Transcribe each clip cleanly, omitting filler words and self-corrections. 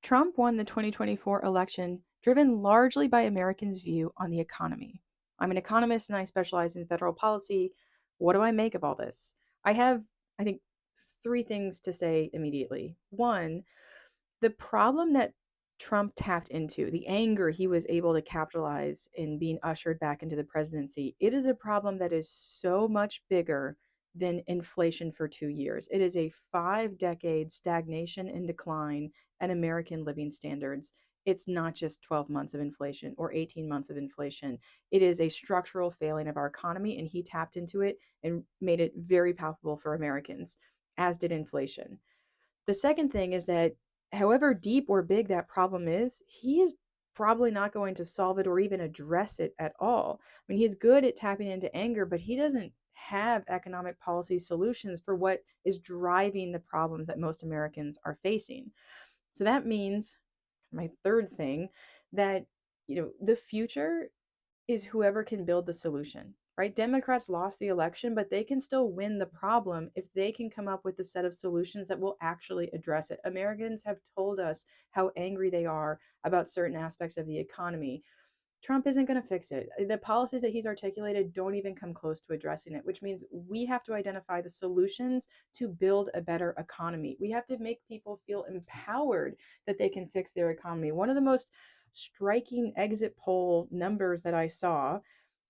Trump won the 2024 election driven largely by Americans' view on the economy. I'm an economist and I specialize in federal policy. What do I make of all this? I have, I think, three things to say immediately. One, the problem that Trump tapped into, the anger he was able to capitalize in being ushered back into the presidency, it is a problem that is so much bigger than inflation for 2 years. It is a 5 decade stagnation and decline in American living standards. It's not just 12 months of inflation or 18 months of inflation. It is a structural failing of our economy, and he tapped into it and made it very palpable for Americans, as did inflation. The second thing is that however deep or big that problem is, he is probably not going to solve it or even address it at all. I mean, he's good at tapping into anger, but he doesn't have economic policy solutions for what is driving the problems that most Americans are facing. So that means my third thing that the future is whoever can build the solution, right? Democrats lost the election, but they can still win the problem if they can come up with a set of solutions that will actually address it. Americans have told us how angry they are about certain aspects of the economy. Trump isn't going to fix it. The policies that he's articulated don't even come close to addressing it, which means we have to identify the solutions to build a better economy. We have to make people feel empowered that they can fix their economy. One of the most striking exit poll numbers that I saw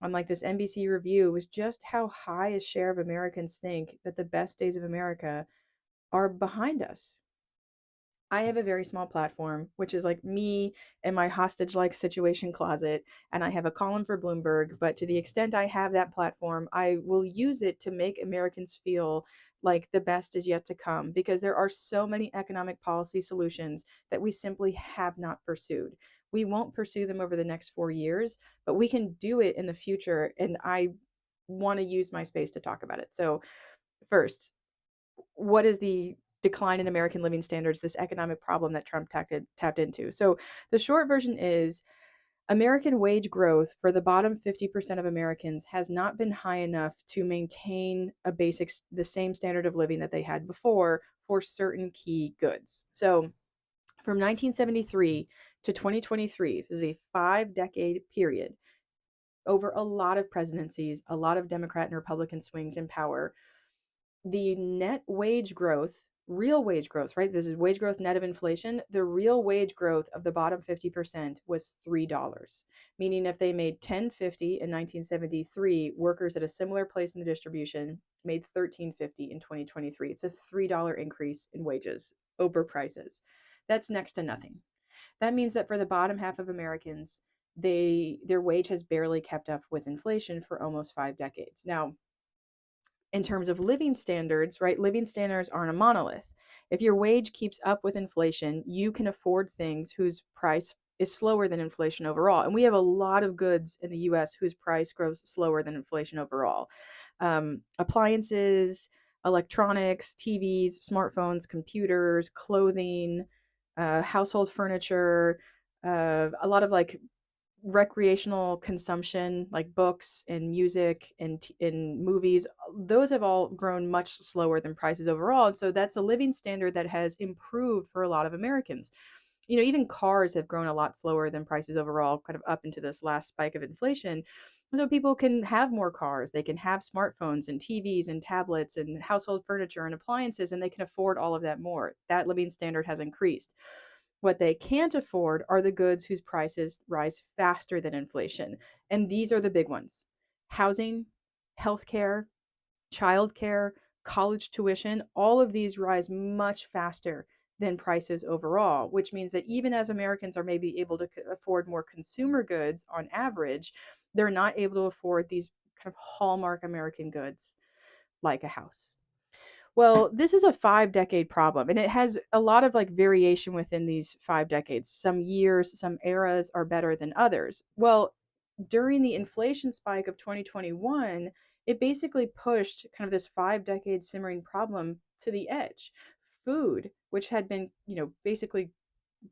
on like this NBC review was just how high a share of Americans think that the best days of America are behind us. I have a very small platform, which is like me and my hostage like situation closet. And I have a column for Bloomberg. But to the extent I have that platform, I will use it to make Americans feel like the best is yet to come because there are so many economic policy solutions that we simply have not pursued. We won't pursue them over the next 4 years, but we can do it in the future. And I want to use my space to talk about it. So, first, what is the decline in American living standards, this economic problem that Trump tapped into? So the short version is American wage growth for the bottom 50% of Americans has not been high enough to maintain the same standard of living that they had before for certain key goods. So from 1973 to 2023, this is a 5 decade period over a lot of presidencies, a lot of Democrat and Republican swings in power. The net wage growth, real wage growth, right? This is wage growth net of inflation. The real wage growth of the bottom 50% was $3, meaning if they made 10.50 in 1973, workers at a similar place in the distribution made 13.50 in 2023. It's a $3 increase in wages over prices. That's next to nothing. That means that for the bottom half of Americans, their wage has barely kept up with inflation for almost 5 decades. Now, in terms of living standards, right? Living standards aren't a monolith. If your wage keeps up with inflation, you can afford things whose price is slower than inflation overall. And we have a lot of goods in the US whose price grows slower than inflation overall. Appliances, electronics, TVs, smartphones, computers, clothing, household furniture, a lot of like recreational consumption like books and music and in movies, those have all grown much slower than prices overall, and so that's a living standard that has improved for a lot of Americans. Even cars have grown a lot slower than prices overall, kind of up into this last spike of inflation. So people can have more cars, they can have smartphones and TVs and tablets and household furniture and appliances, and they can afford all of that more. That living standard has increased. What they can't afford are the goods whose prices rise faster than inflation. And these are the big ones: housing, healthcare, childcare, college tuition. All of these rise much faster than prices overall, which means that even as Americans are maybe able to afford more consumer goods on average, they're not able to afford these kind of hallmark American goods like a house. Well, this is a 5 decade problem, and it has a lot of like variation within these 5 decades. Some years, some eras are better than others. Well, during the inflation spike of 2021, it basically pushed kind of this 5 decade simmering problem to the edge. Food, which had been, basically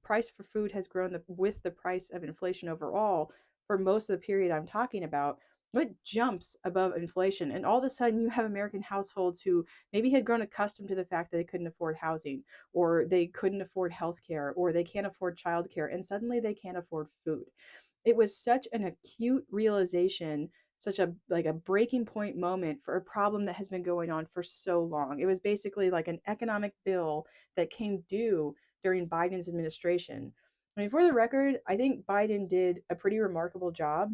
price for food has grown with the price of inflation overall for most of the period I'm talking about. What jumps above inflation? And all of a sudden, you have American households who maybe had grown accustomed to the fact that they couldn't afford housing, or they couldn't afford healthcare, or they can't afford childcare, and suddenly they can't afford food. It was such an acute realization, such a like a breaking point moment for a problem that has been going on for so long. It was basically like an economic bill that came due during Biden's administration. I mean, for the record, I think Biden did a pretty remarkable job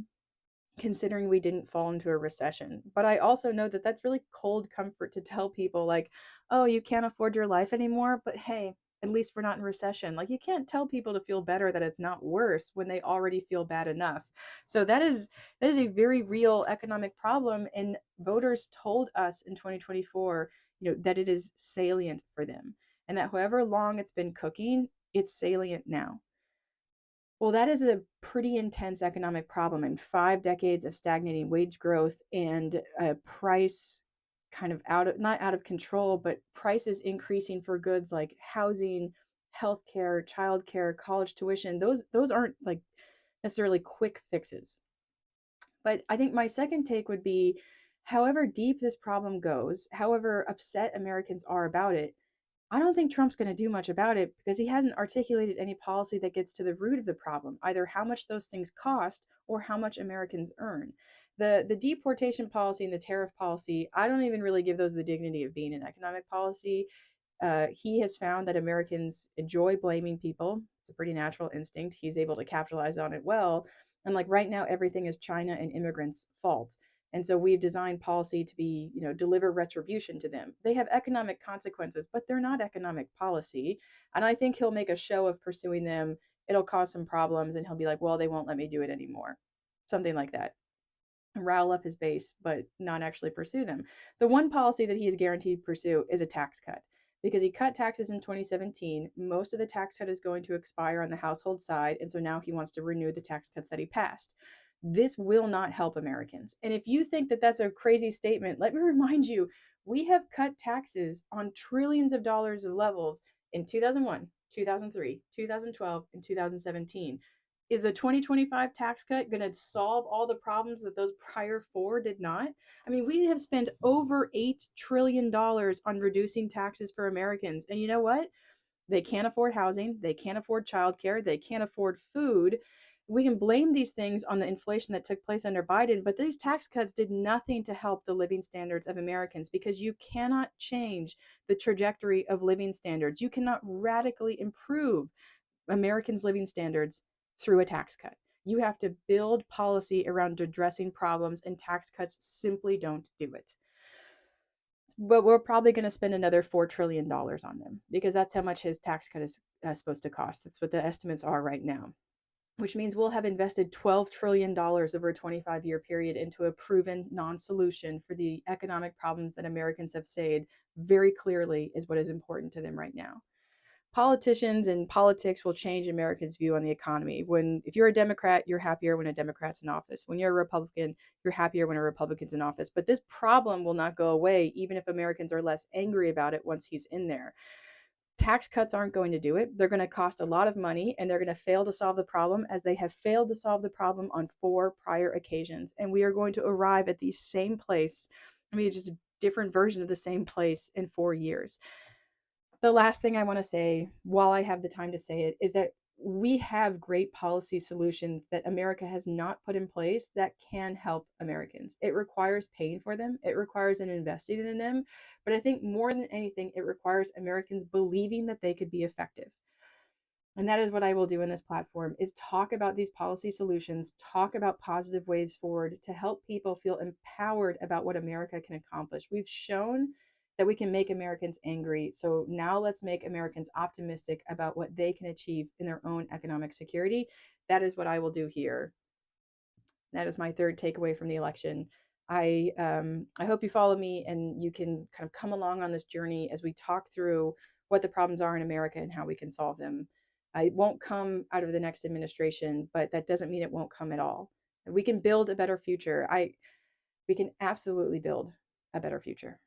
considering we didn't fall into a recession. But I also know that that's really cold comfort to tell people, like, oh, you can't afford your life anymore, but hey, at least we're not in recession. Like, you can't tell people to feel better that it's not worse when they already feel bad enough. So that is a very real economic problem, and voters told us in 2024, that it is salient for them, and that however long it's been cooking, it's salient now. Well, that is a pretty intense economic problem, and 5 decades of stagnating wage growth and a price kind of not out of control, but prices increasing for goods like housing, healthcare, childcare, college tuition. Those aren't like necessarily quick fixes. But I think my second take would be, however deep this problem goes, however upset Americans are about it, I don't think Trump's going to do much about it because he hasn't articulated any policy that gets to the root of the problem, either how much those things cost or how much Americans earn. The deportation policy and the tariff policy, I don't even really give those the dignity of being an economic policy. He has found that Americans enjoy blaming people. It's a pretty natural instinct. He's able to capitalize on it well. And like right now, everything is China and immigrants' fault. And so we've designed policy to be, deliver retribution to them. They have economic consequences, but they're not economic policy. And I think he'll make a show of pursuing them. It'll cause some problems, and he'll be like, well, they won't let me do it anymore. Something like that. Rile up his base, but not actually pursue them. The one policy that he is guaranteed to pursue is a tax cut because he cut taxes in 2017. Most of the tax cut is going to expire on the household side. And so now he wants to renew the tax cuts that he passed. This will not help Americans. And if you think that that's a crazy statement, let me remind you, we have cut taxes on trillions of dollars of levels in 2001, 2003, 2012, and 2017. Is the 2025 tax cut going to solve all the problems that those prior four did not? I mean, we have spent over $8 trillion on reducing taxes for Americans. And you know what? They can't afford housing. They can't afford childcare. They can't afford food. We can blame these things on the inflation that took place under Biden, but these tax cuts did nothing to help the living standards of Americans because you cannot change the trajectory of living standards. You cannot radically improve Americans' living standards through a tax cut. You have to build policy around addressing problems, and tax cuts simply don't do it. But we're probably going to spend another $4 trillion on them because that's how much his tax cut is supposed to cost. That's what the estimates are right now, which means we'll have invested $12 trillion over a 25-year period into a proven non solution for the economic problems that Americans have said very clearly is what is important to them right now. Politicians and politics will change America's view on the economy. If you're a Democrat, you're happier when a Democrat's in office. When you're a Republican, you're happier when a Republican's in office. But this problem will not go away, even if Americans are less angry about it once he's in there. Tax cuts aren't going to do it. They're going to cost a lot of money, and they're going to fail to solve the problem, as they have failed to solve the problem on 4 prior occasions. And we are going to arrive at the same place. I mean, it's just a different version of the same place in 4 years. The last thing I want to say, while I have the time to say it, is that we have great policy solutions that America has not put in place that can help Americans. It requires paying for them, it requires an investing in them, but I think more than anything, it requires Americans believing that they could be effective. And that is what I will do in this platform, is talk about these policy solutions, talk about positive ways forward to help people feel empowered about what America can accomplish. We've shown that we can make Americans angry. So now let's make Americans optimistic about what they can achieve in their own economic security. That is what I will do here. That is my third takeaway from the election. I hope you follow me and you can kind of come along on this journey as we talk through what the problems are in America and how we can solve them. It won't come out of the next administration, but that doesn't mean it won't come at all. We can build a better future. We can absolutely build a better future.